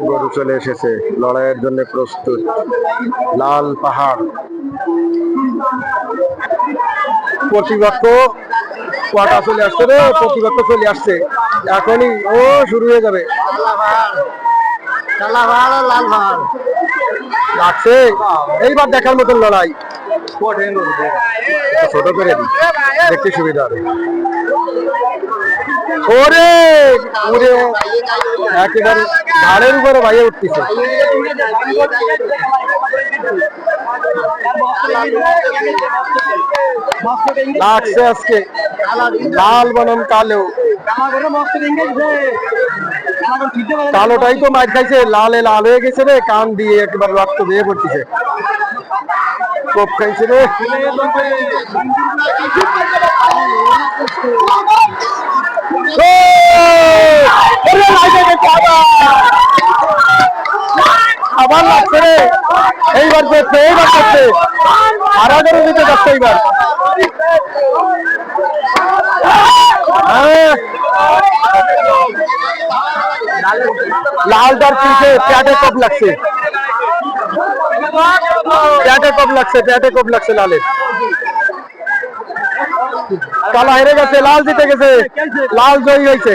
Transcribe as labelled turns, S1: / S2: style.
S1: গরু চলে এসেছে, লড়াইয়ের জন্য প্রস্তুত। লাল পাহাড় প্রতিপক্ষ কটা চলে আসছে রে, প্রতিপক্ষ চলে আসছে এখনই, ও শুরু হয়ে যাবে। লাগছে এইবার দেখার মতন লড়াই, ছোট করে দেখতে সুবিধা হবে। ওরে উড়ে একেবারে ঘাড়ের উপরে বাইরে উঠতেছে। লাগছে আজকে লাল বনাম কালো, কালোটাই তো মাছ খাইছে, লালে লাল হয়ে গেছে রে, কান দিয়ে একবার রক্ত দিয়ে পড়তেছে। কোপ খাইছে রে। আবার লাগছে রে, এইবার করছে, এইবার করছে, আরাগের দিতে যাচ্ছে এইবার। লালটার পিঠে প্যাটে কোপ লাগছে, প্যাটে কোপ লাগছে, প্যাটে কোপ লাগছে লালের। কালা হেরে গেছে, লাল জিতে গেছে, লাল জয়ী হয়েছে।